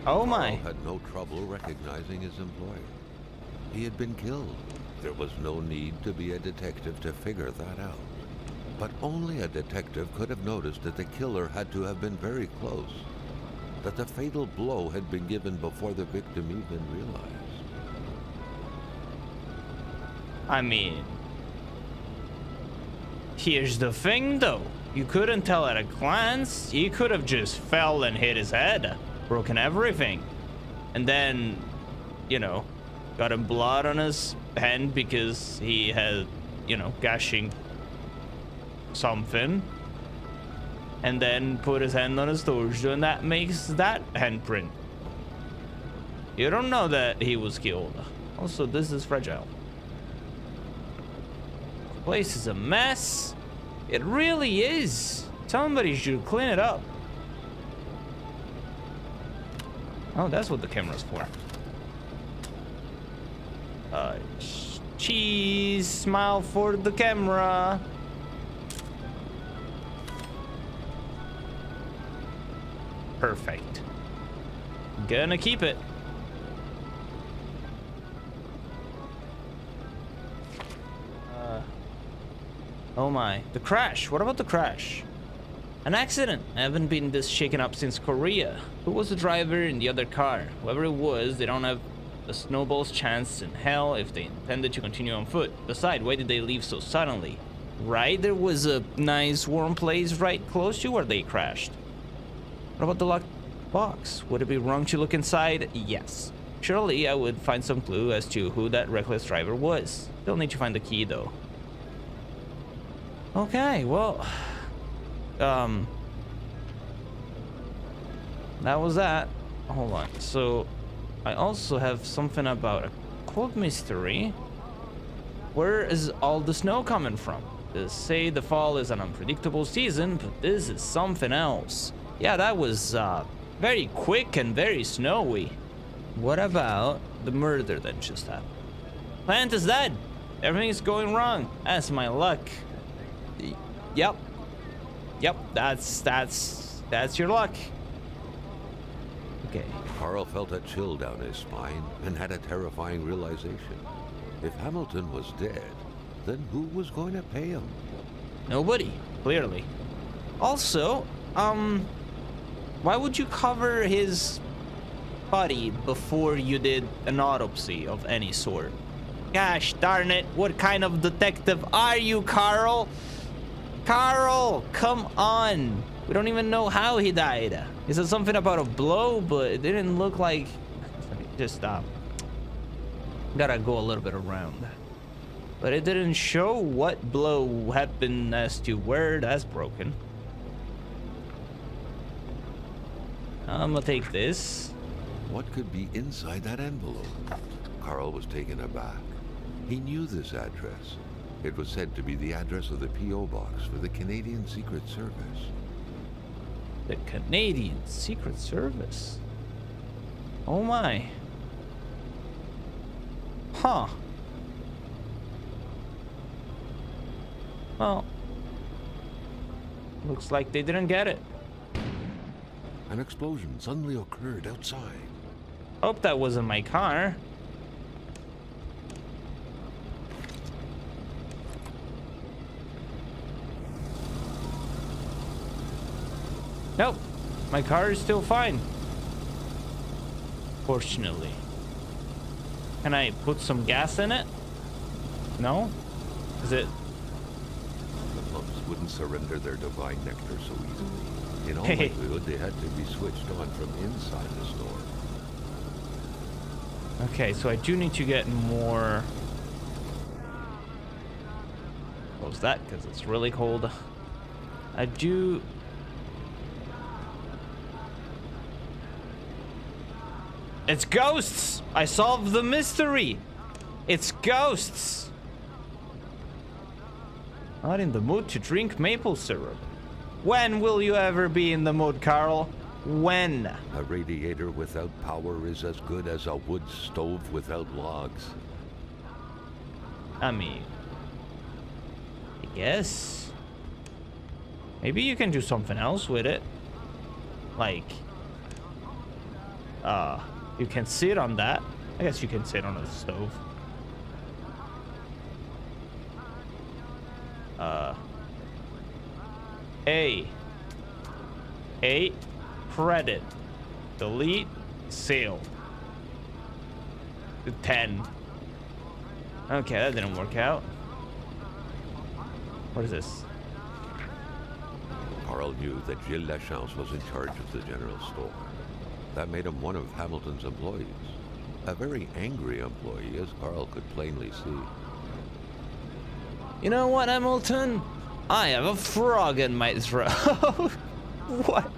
Oh my. Carl had no trouble recognizing his employer. He had been killed. There was no need to be a detective to figure that out. But only a detective could have noticed that the killer had to have been very close, that the fatal blow had been given before the victim even realized. I mean, here's the thing though. You couldn't tell at a glance. He could have just fell and hit his head, broken everything, and then, you know, got him blood on his hand because he had, you know, gashing something, and then put his hand on his torso, and that makes that handprint. You don't know that he was killed. Also, this is fragile. The place is a mess. It really is. Somebody should clean it up. Oh, that's what the camera's for. Cheese, smile for the camera. Perfect. Gonna keep it. Oh my. The crash. What about the crash? An accident. I haven't been this shaken up since Korea. Who was the driver in the other car? Whoever it was, they don't have a snowball's chance in hell if they intended to continue on foot. Besides, why did they leave so suddenly? Right? There was a nice warm place right close to where they crashed. What about the locked box? Would it be wrong to look inside? Yes. Surely I would find some clue as to who that reckless driver was. Still need to find the key though. Okay, well, that was that. Hold on. So I also have something about a cold mystery. Where is all the snow coming from? They say the fall is an unpredictable season, but this is something else. Yeah, that was very quick and very snowy. What about the murder that just happened? Plant is dead. Everything is going wrong. That's my luck. Yep. That's your luck. Okay. Carl felt a chill down his spine and had a terrifying realization. If Hamilton was dead, then who was going to pay him? Nobody, clearly. Also, why would you cover his body before you did an autopsy of any sort? Gosh darn it, what kind of detective are you, Carl? Carl, come on. We don't even know how he died. He said something about a blow, but it didn't look like... Just stop. Gotta go a little bit around. But it didn't show what blow happened as to where that's broken. I'm gonna take this. What could be inside that envelope? Carl was taken aback. He knew this address. It was said to be the address of the P.O. box for the Canadian Secret Service. The Canadian Secret Service? Oh my. Huh. Well, looks like they didn't get it. An explosion suddenly occurred outside. Hope that wasn't my car. Nope, my car is still fine. Fortunately. Can I put some gas in it? No? Is it? The pumps wouldn't surrender their divine nectar so easily. In all likelihood, they had to be switched on from inside the store. Okay, so I do need to get more. Close that because it's really cold. I do. It's ghosts! I solved the mystery! It's ghosts! Not in the mood to drink maple syrup. When will you ever be in the mood, Carl? When? A radiator without power is as good as a wood stove without logs. I mean, I guess. Maybe you can do something else with it. Like, you can sit on that. I guess you can sit on a stove. A credit. Delete. Sale. 10. Okay, that didn't work out. What is this? Carl knew that Gilles Lachance was in charge of the general store. That made him one of Hamilton's employees. A very angry employee, as Carl could plainly see. You know what, Hamilton? I have a frog in my throat. What?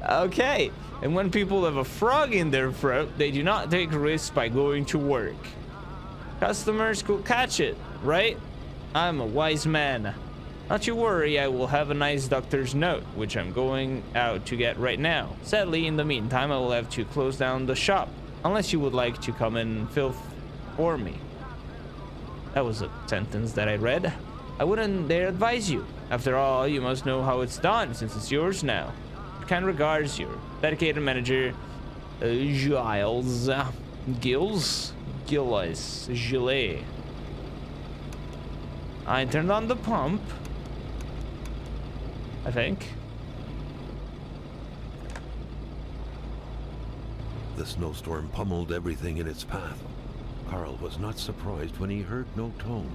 Okay. And when people have a frog in their throat, they do not take risks by going to work. Customers could catch it, right? I'm a wise man. Not you worry, I will have a nice doctor's note, which I'm going out to get right now. Sadly, in the meantime, I will have to close down the shop, unless you would like to come and fill for me. That was a sentence that I read. I wouldn't dare advise you. After all, you must know how it's done, since it's yours now. Kind regards, your dedicated manager, Giles. Gilles. I turned on the pump. I think. The snowstorm pummeled everything in its path. Carl was not surprised when he heard no tone.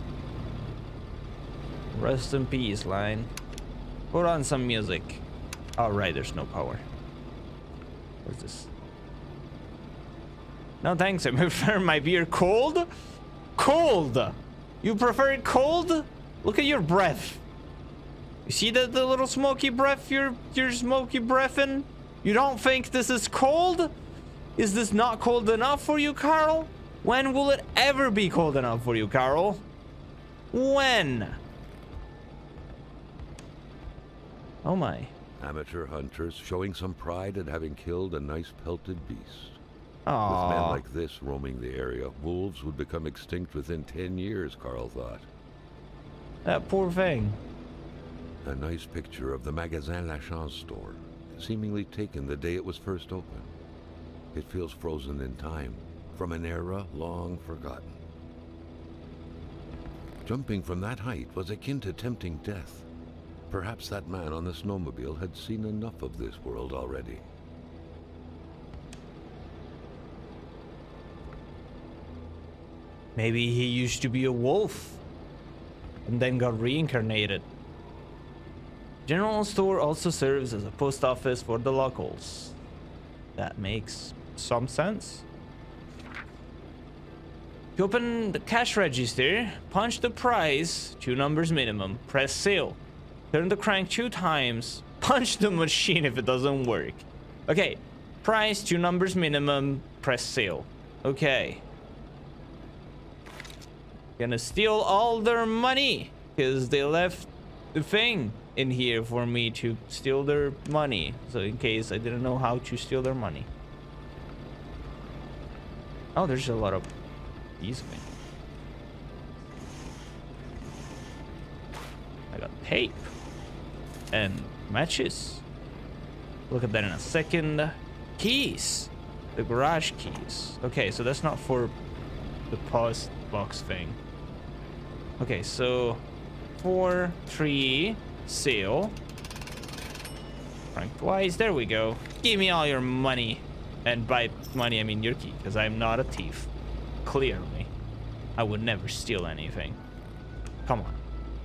Rest in peace, line. Put on some music. All right, there's no power. What's this? No thanks, I prefer my beer cold. Cold! You prefer it cold? Look at your breath. You see the little smoky breath you're smoky breathing? You don't think this is cold? Is this not cold enough for you, Carl? When will it ever be cold enough for you, Carl? When? Oh my. Amateur hunters showing some pride at having killed a nice pelted beast. Aww. With men like this roaming the area, wolves would become extinct within 10 years, Carl thought. That poor thing. A nice picture of the Magasin Lachance store, seemingly taken the day it was first opened. It feels frozen in time, from an era long forgotten. Jumping from that height was akin to tempting death. Perhaps that man on the snowmobile had seen enough of this world already. Maybe he used to be a wolf and then got reincarnated. General store also serves as a post office for the locals. That makes some sense. To open the cash register, punch the price, 2 numbers minimum, press sale. Turn the crank 2 times, punch the machine if it doesn't work. Okay, price, 2 numbers minimum, press sale. Okay. Gonna steal all their money, because they left the thing in here for me to steal their money. So in case I didn't know how to steal their money. Oh, there's a lot of these things. I got tape and matches. Look at that in a second. Keys. The garage keys. Okay, so that's not for the post box thing. Okay, so 4, 3, sale. Frank twice. There we go. Give me all your money. And by money, I mean your key, because I'm not a thief. Clearly. I would never steal anything. Come on.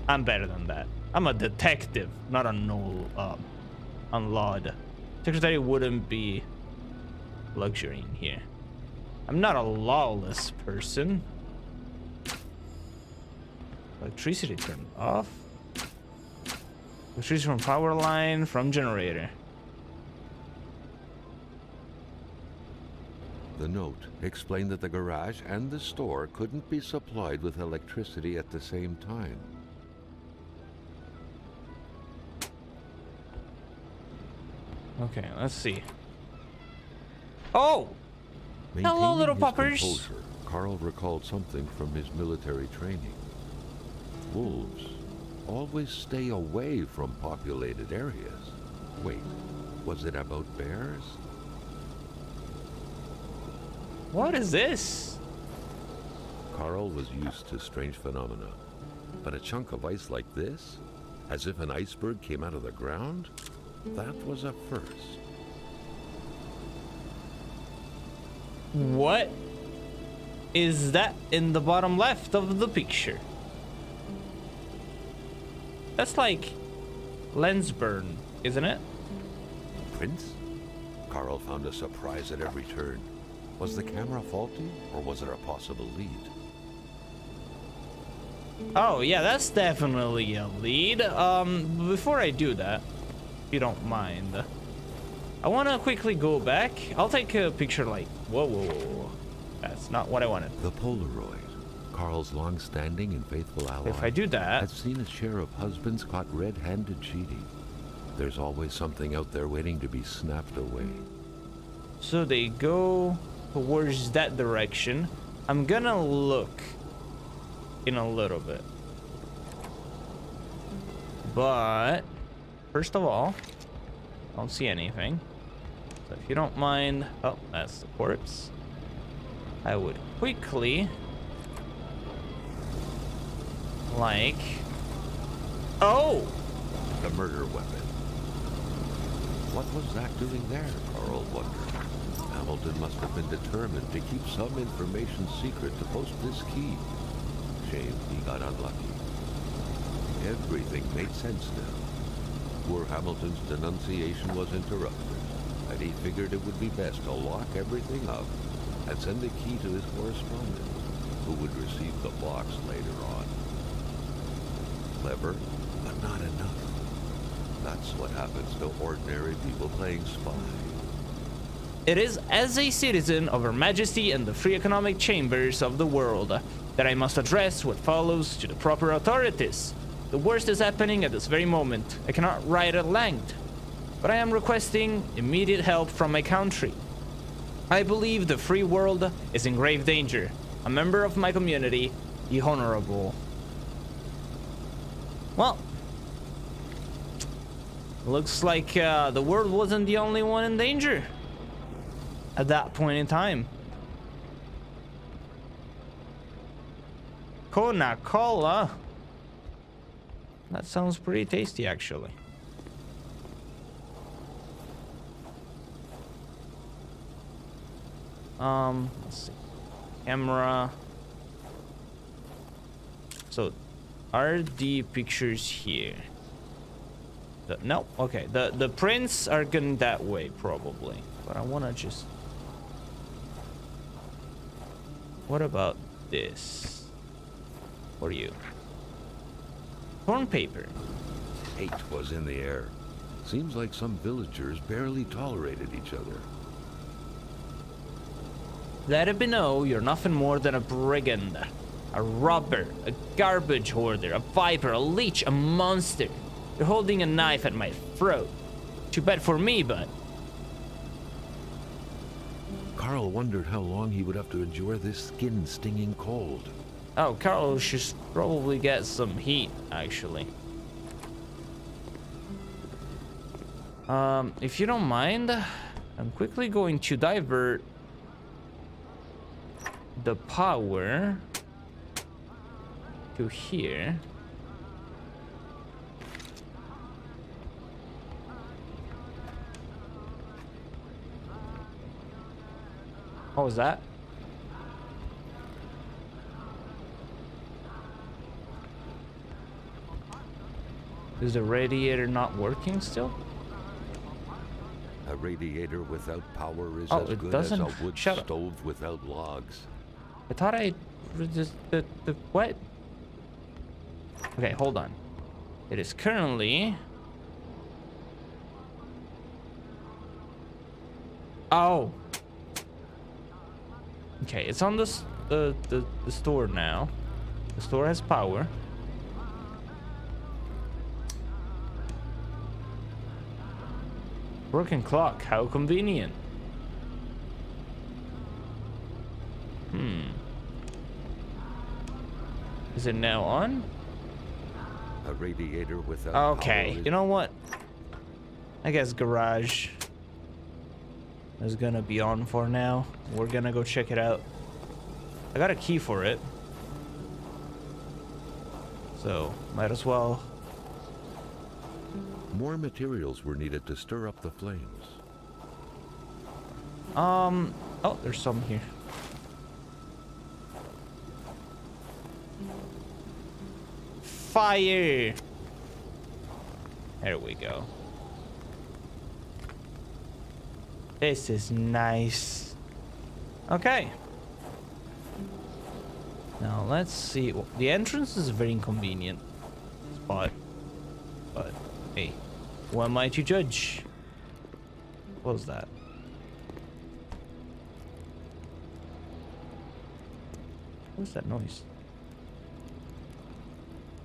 I'm better than that. I'm a detective, not a unlawed. Secretary wouldn't be luxury in here. I'm not a lawless person. Electricity turned off. Electricity from power line, from generator. The note explained that the garage and the store couldn't be supplied with electricity at the same time. Okay, let's see. Oh! Hello, little puppers! Carl recalled something from his military training. Wolves always stay away from populated areas. Wait, was it about bears? What is this? Carl was used to strange phenomena, but a chunk of ice like this, as if an iceberg came out of the ground, that was a first. What is that in the bottom left of the picture? That's like lens burn, isn't it? Prince? Carl found a surprise at every turn. Was the camera faulty, or was it a possible lead? Oh yeah, that's definitely a lead. Before I do that, if you don't mind, I want to quickly go back. I'll take a picture like, whoa, whoa, whoa, whoa. That's not what I wanted. The Polaroid, Carl's long-standing and faithful ally, If I do that, had seen its share of husbands caught red-handed cheating. There's always something out there waiting to be snapped away. so they go towards that direction. I'm gonna look in a little bit, but first of all, I don't see anything. So if you don't mind, oh, that's the corpse. I would quickly, like, oh, The murder weapon. What was that doing there, Carl wondered. Hamilton must have been determined to keep some information secret to post this key. Shame he got unlucky. Everything made sense now. Poor Hamilton's denunciation was interrupted, and he figured it would be best to lock everything up and send the key to his correspondent, who would receive the box later on. Clever, but not enough. That's what happens to ordinary people playing spy. it is as a citizen of Her Majesty and the free economic chambers of the world that I must address what follows to the proper authorities. The worst is happening at this very moment. I cannot write at length, but I am requesting immediate help from my country. I believe the free world is in grave danger. A member of my community, the Honorable. Well, looks like the world wasn't the only one in danger at that point in time. Kona cola. That sounds pretty tasty, actually. Let's see. Camera. So, are the pictures here? No, okay. The prints are going that way, probably. But I want to just... What about this? For you. Torn paper. Hate was in the air. Seems like some villagers barely tolerated each other. Let it be known you're nothing more than a brigand, a robber, a garbage hoarder, a viper, a leech, a monster. You're holding a knife at my throat. Too bad for me, but... Carl wondered how long he would have to endure this skin-stinging cold. Oh, Carl should probably get some heat, actually. If you don't mind, I'm quickly going to divert the power to here. What was that? Is the radiator not working still? A radiator without power is Oh, as it good as a doesn't- wood shut up. stove without logs. I thought I just the what? Okay, hold on. It is currently... Oh. Okay, it's on the store now. The store has power. Broken clock, how convenient. Is it now on? A radiator without power Okay, is- you know what? I guess garage is gonna be on for now. We're gonna go check it out. I got a key for it, so might as well. More materials were needed to stir up the flames. Oh, there's some here. Fire! There we go. This is nice. Okay. Now let's see. The entrance is a very inconvenient spot. But hey, who am I to judge? What was that? What's that noise?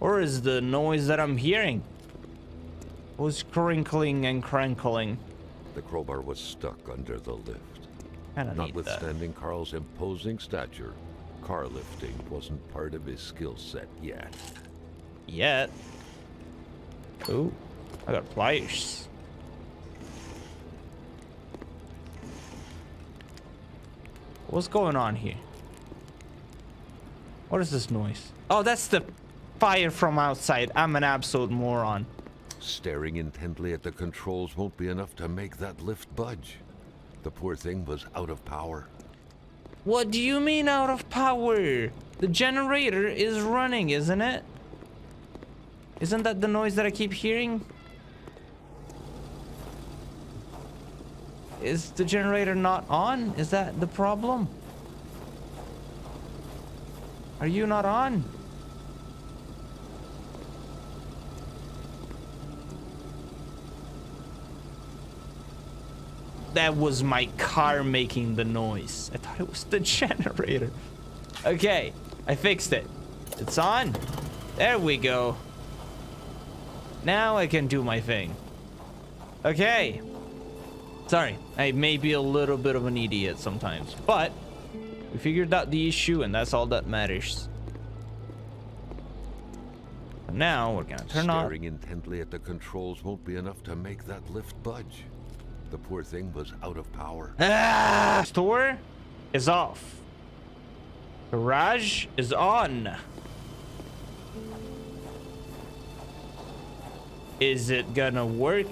Or is the noise that I'm hearing? Was crinkling and crankling. The crowbar was stuck under the lift. Kinda need that. Notwithstanding Carl's imposing stature, car lifting wasn't part of his skill set yet. Yet. Ooh, I got pliers. What's going on here? What is this noise? Oh, that's the fire from outside. I'm an absolute moron. Staring intently at the controls won't be enough to make that lift budge. The poor thing was out of power. What do you mean out of power? The generator is running, isn't it? Isn't that the noise that I keep hearing? Is the generator not on? Is that the problem? Are you not on? That was my car making the noise. I thought it was the generator. Okay, I fixed it. It's on. There we go. Now I can do my thing. Okay. Sorry, I may be a little bit of an idiot sometimes, but we figured out the issue and that's all that matters. And now we're gonna turn on. Staring intently at the controls won't be enough to make that lift budge. The poor thing was out of power. Store is off. Garage is on. Is it gonna work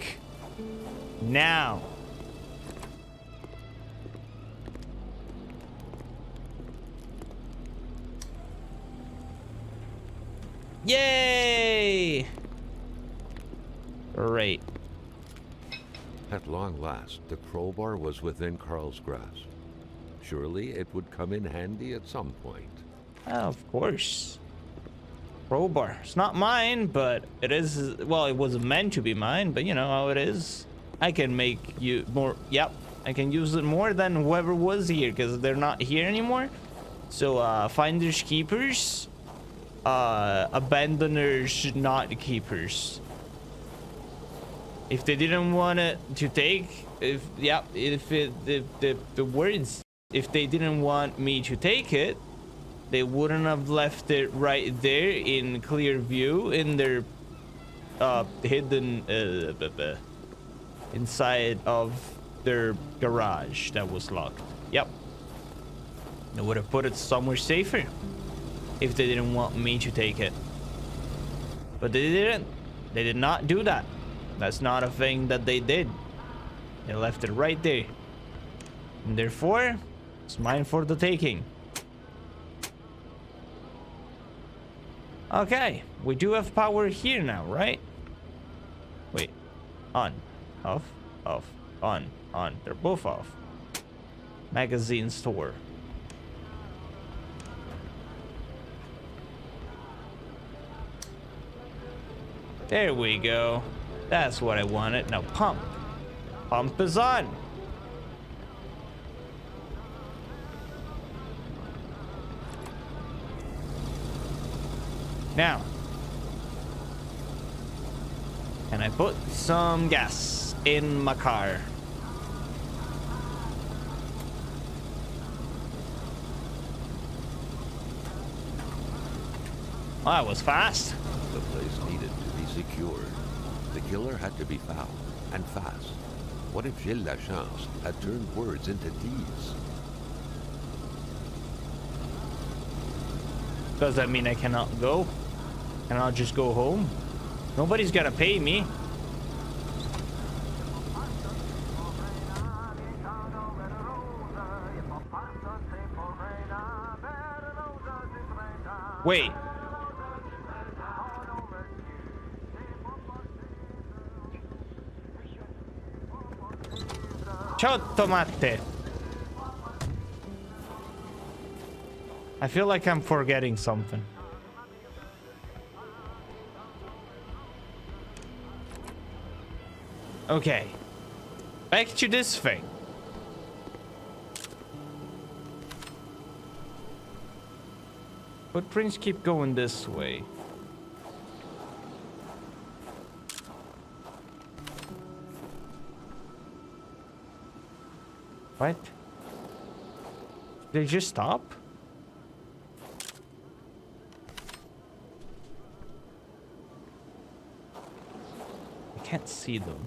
now? Yay! Great. At long last, the crowbar was within Carl's grasp. Surely it would come in handy at some point. Of course. Crowbar. It's not mine, but it is. Well, it wasn't meant to be mine, but you know how it is. I can make you more. Yep. I can use it more than whoever was here because they're not here anymore. So, finders keepers. Abandoners not keepers. If they didn't want it to take, if the words, if they didn't want me to take it, they wouldn't have left it right there in clear view in their hidden inside of their garage that was locked. Yep. They would have put it somewhere safer if they didn't want me to take it. But they didn't. They did not do that. That's not a thing that they did. They left it right there. And therefore, it's mine for the taking. Okay, we do have power here now, right? Wait, on, off, off, on. They're both off. Magazine store. There we go. That's what I wanted. Now pump. Pump is on. Now, can I put some gas in my car? Well, that was fast. The place needed to be secured. The killer had to be found, and fast. What if Gilles Lachance had turned words into deeds? Does that mean I cannot go? Can I just go home? Nobody's gonna pay me. Wait. Ciao, tomate. I feel like I'm forgetting something. Okay. Back to this thing. Footprints keep going this way. What? Did they just stop? I can't see them.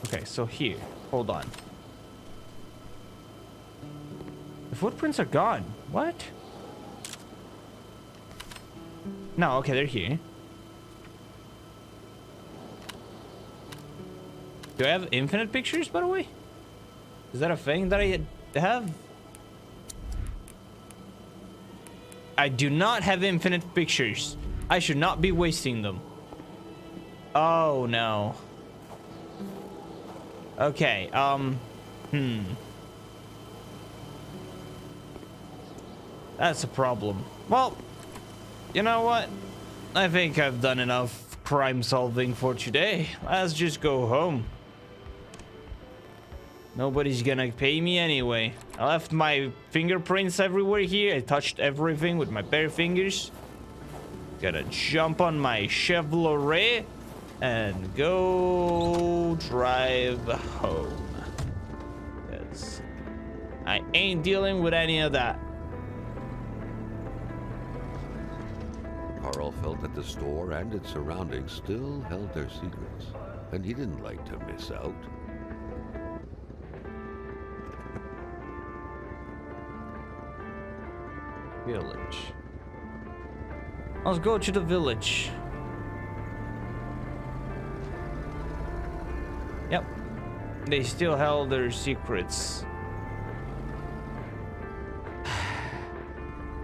Okay, so here. Hold on. The footprints are gone. What? No, okay, they're here. Do I have infinite pictures, by the way? Is that a thing that I have? I do not have infinite pictures. I should not be wasting them. Oh, no. Okay, That's a problem. Well, you know what? I think I've done enough crime solving for today. Let's just go home. Nobody's gonna pay me anyway. I left my fingerprints everywhere here. I touched everything with my bare fingers. Gotta jump on my Chevrolet and go drive home. Because I ain't dealing with any of that. Carl felt that the store and its surroundings still held their secrets, and he didn't like to miss out. Village. Let's go to the village. Yep. They still held their secrets.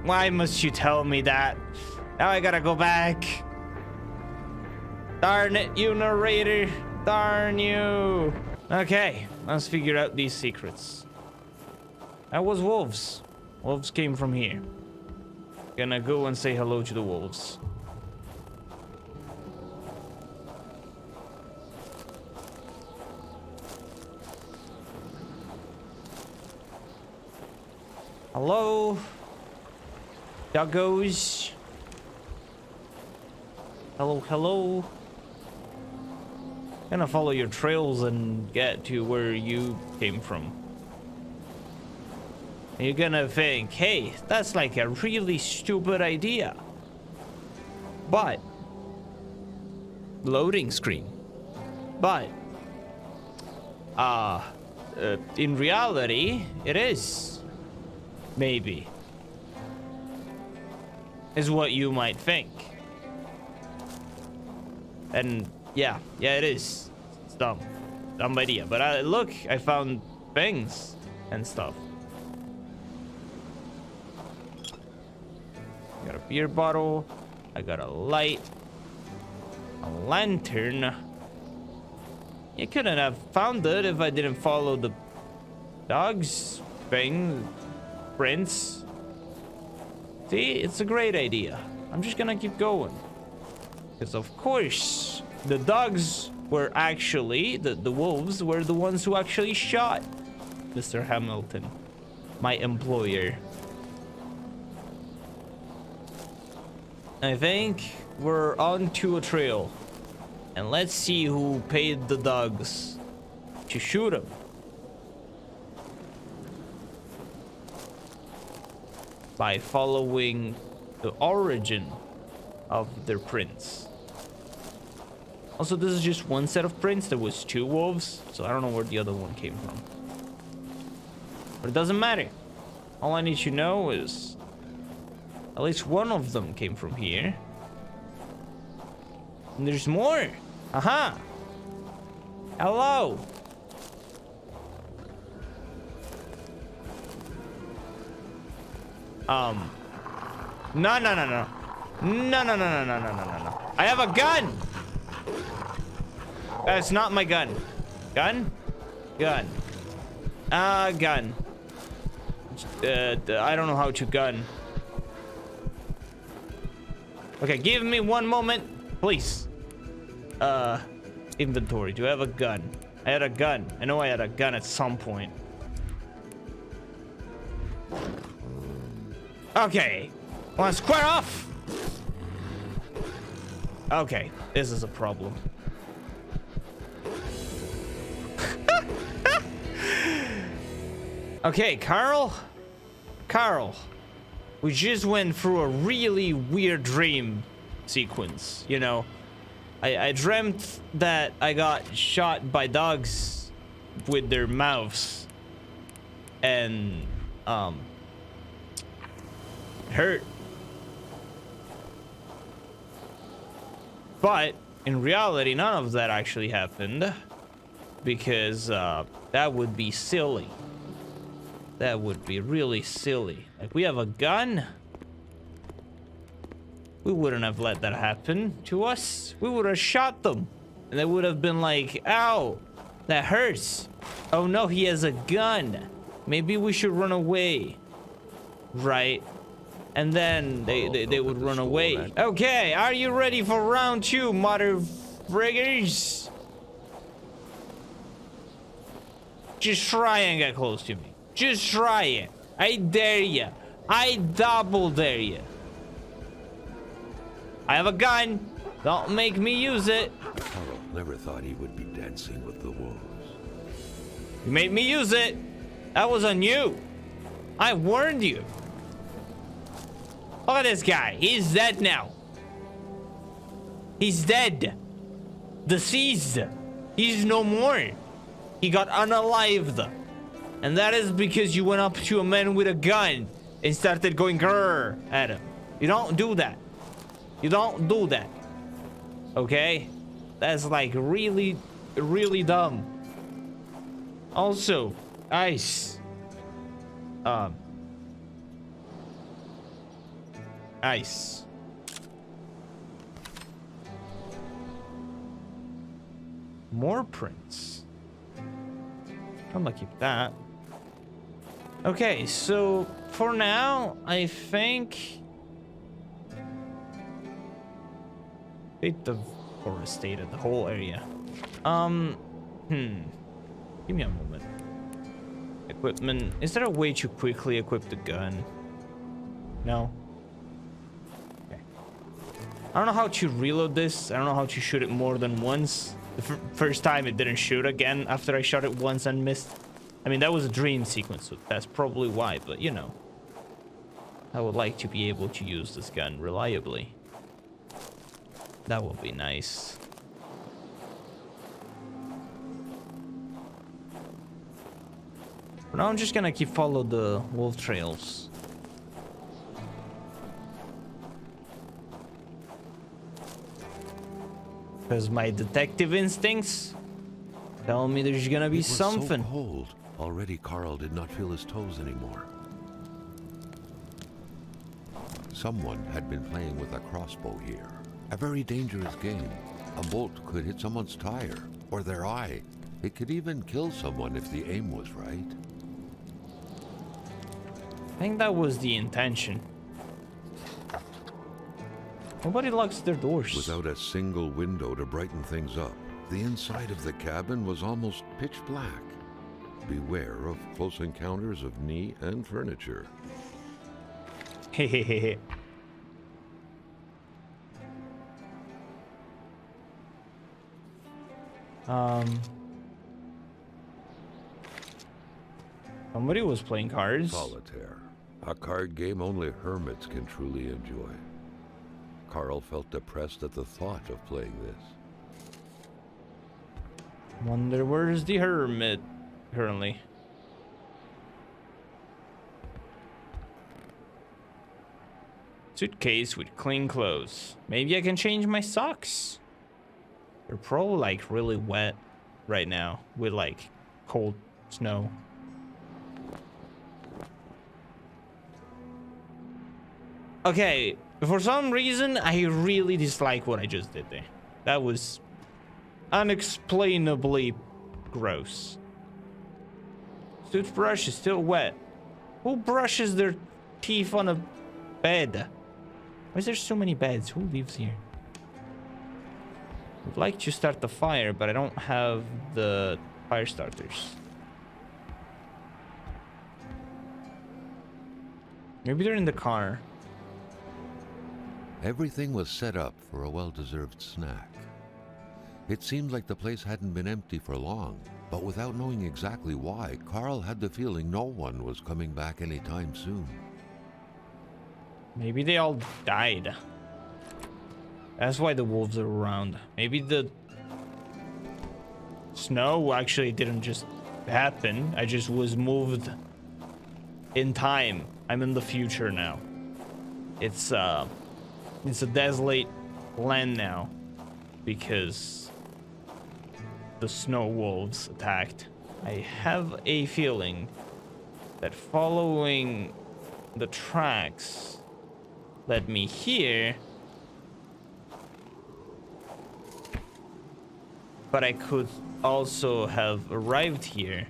Why must you tell me that? Now I gotta go back. Darn it, you narrator. Darn you. Okay, let's figure out these secrets. That was wolves. Wolves came from here. Gonna go and say hello to the wolves. Hello, doggos. Hello, hello. Gonna follow your trails and get to where you came from. You're gonna think, hey, that's like a really stupid idea. But loading screen. But in reality, it is. Maybe. Is what you might think. And yeah, it is. It's dumb. Dumb idea. But look, I found things and stuff. Got a beer bottle. I got a light. A lantern. You couldn't have found it if I didn't follow the dog's thing. Prince. See, it's a great idea. I'm just gonna keep going. Because of course, the dogs were actually, the wolves were the ones who actually shot Mr. Hamilton, my employer. I think we're on to a trail. And let's see who paid the dogs to shoot him. By following the origin of their prints. Also, this is just one set of prints. There was 2 wolves, so I don't know where the other one came from. But it doesn't matter. All I need to know is at least one of them came from here. And there's more. Aha. Hello. No. No. I have a gun. That's not my gun. Gun? Gun. Gun. I don't know how to gun. Okay, give me one moment, please. Inventory. Do I have a gun? I had a gun. I know I had a gun at some point. Okay. Wanna square off? Okay, this is a problem. Okay, Carl, we just went through a really weird dream sequence, you know. I dreamt that I got shot by dogs with their mouths and hurt. But in reality, none of that actually happened because that would be silly. That would be really silly. Like, we have a gun. We wouldn't have let that happen to us. We would have shot them. And they would have been like, ow, that hurts. Oh no, he has a gun. Maybe we should run away. Right? And then they would run away. Okay, are you ready for round 2, mother friggers? Just try and get close to me. Just try it. I dare you. I double dare you. I have a gun. Don't make me use it. Carl never thought he would be dancing with the wolves. You made me use it. That was on you. I warned you. Look at this guy. He's dead now. He's dead. Deceased. He's no more. He got unalived. And that is because you went up to a man with a gun and started going grrr at him. You don't do that. You don't do that. Okay? That's like really, really dumb. Also, ice. Ice. More prints. I'm gonna keep that. Okay, so for now, I think they deforested the whole area. Give me a moment. Equipment. Is there a way to quickly equip the gun? No. Okay. I don't know how to reload this. I don't know how to shoot it more than once. The first time it didn't shoot again after I shot it once and missed. I mean, that was a dream sequence, so that's probably why, but you know. I would like to be able to use this gun reliably. That would be nice. For now, I'm just gonna keep follow the wolf trails. Because my detective instincts tell me there's gonna be something. So cold. Already Carl did not feel his toes anymore. Someone had been playing with a crossbow here. A very dangerous game. A bolt could hit someone's tire or their eye. It could even kill someone if the aim was right. I think that was the intention. Nobody locks their doors. Without a single window to brighten things up, the inside of the cabin was almost pitch black. Beware of close encounters of knee and furniture. Hehehe. Somebody was playing cards. Solitaire. A card game only hermits can truly enjoy. Carl felt depressed at the thought of playing this. Wonder where's the hermit currently. Suitcase with clean clothes. Maybe I can change my socks. They're probably like really wet right now with like cold snow. Okay, for some reason I really dislike what I just did there. That was unexplainably gross. Toothbrush is still wet. Who brushes their teeth on a bed? Why is there so many beds? Who lives here? I'd like to start the fire, but I don't have the fire starters. Maybe they're in the car. Everything was set up for a well-deserved snack. It seemed like the place hadn't been empty for long, but without knowing exactly why, Carl had the feeling no one was coming back anytime soon. Maybe they all died. That's why the wolves are around. Maybe the snow actually didn't just happen. I just was moved in time. I'm in the future now. It's a desolate land now because the snow wolves attacked. I have a feeling that following the tracks led me here, but I could also have arrived here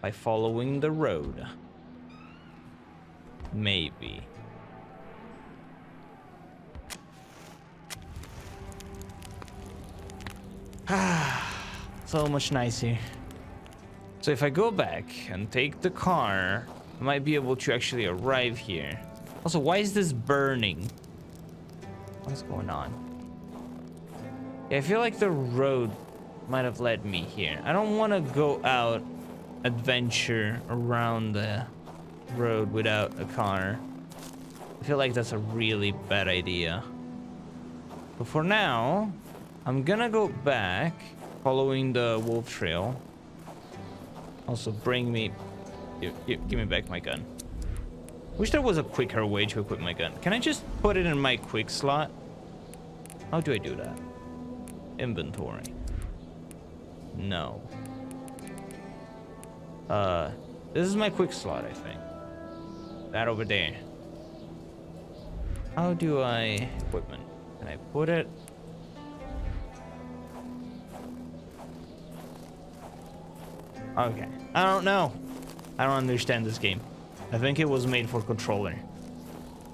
by following the road. Maybe. So much nicer. So if I go back and take the car, I might be able to actually arrive here. Also, why is this burning? What is going on? Yeah, I feel like the road might have led me here. I don't want to go out, adventure around the road without a car. I feel like that's a really bad idea. But for now, I'm gonna go back, following the wolf trail. Also, bring me... give me back my gun. Wish there was a quicker way to equip my gun. Can I just put it in my quick slot? How do I do that? Inventory. No. This is my quick slot, I think. That over there. How do I... equipment. Can I put it... Okay. I don't know. I don't understand this game. I think it was made for controller.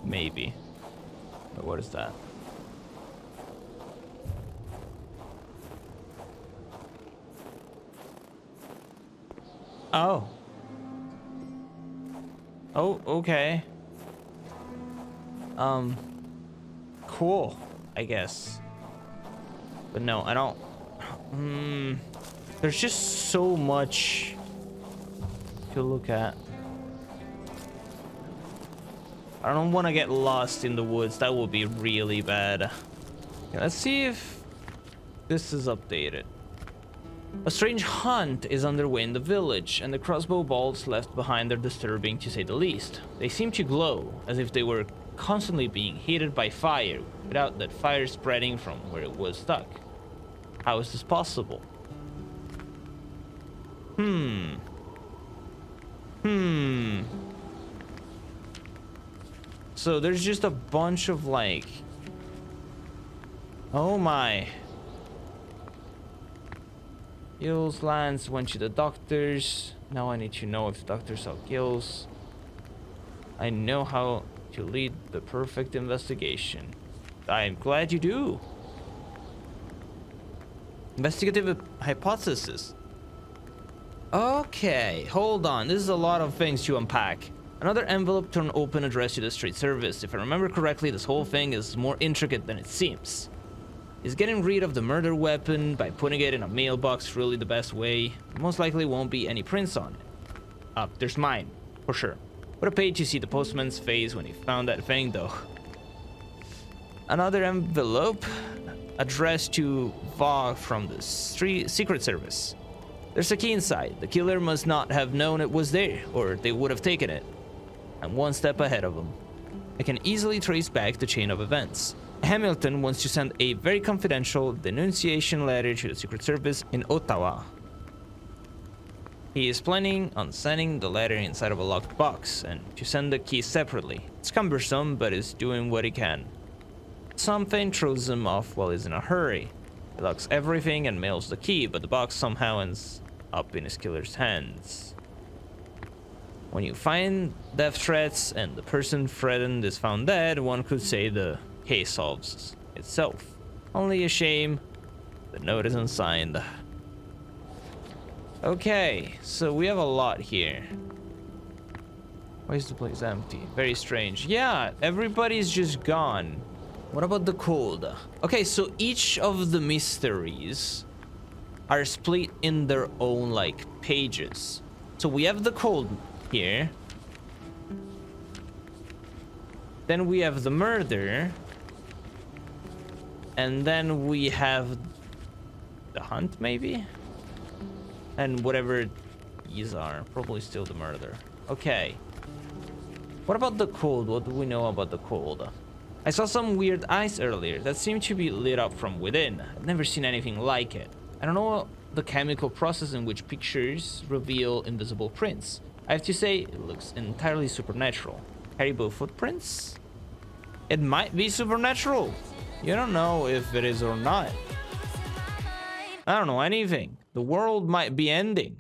Maybe. But what is that? Oh. Oh, okay. Cool, I guess. But no, I don't... There's just so much to look at. I don't want to get lost in the woods. That would be really bad. Okay, let's see if this is updated. A strange hunt is underway in the village, and the crossbow bolts left behind are disturbing to say the least. They seem to glow, as if they were constantly being heated by fire, without that fire spreading from where it was stuck. How is this possible? So there's just a bunch of like... Oh my. Gills Lance went to the doctors. Now I need to know if the doctor saw Gills. I know how to lead the perfect investigation. I'm glad you do. Investigative hypothesis. Okay, hold on. This is a lot of things to unpack. Another envelope to an open address to the street service. If I remember correctly, this whole thing is more intricate than it seems. Is getting rid of the murder weapon by putting it in a mailbox really the best way? Most likely won't be any prints on it. There's mine, for sure. What a page to see the postman's face when he found that thing, though. Another envelope addressed to Vogue from the Secret Service. There's a key inside. The killer must not have known it was there, or they would have taken it. I'm one step ahead of them. I can easily trace back the chain of events. Hamilton wants to send a very confidential denunciation letter to the Secret Service in Ottawa. He is planning on sending the letter inside of a locked box and to send the key separately. It's cumbersome, but is doing what he can. Something throws him off while he's in a hurry. He locks everything and mails the key, but the box somehow ends up in his killer's hands. When you find death threats and the person threatened is found dead, one could say the case solves itself. Only a shame the note isn't signed. Okay, so we have a lot here. Why is the place empty? Very strange. Yeah, everybody's just gone. What about the code? Okay, so each of the mysteries are split in their own, like, pages. So we have the code here. Then we have the murder. And then we have the hunt, maybe? And whatever these are. Probably still the murder. Okay. What about the cold? What do we know about the cold? I saw some weird eyes earlier that seemed to be lit up from within. I've never seen anything like it. I don't know the chemical process in which pictures reveal invisible prints. I have to say, it looks entirely supernatural. Caribou footprints? It might be supernatural. You don't know if it is or not. I don't know anything. The world might be ending.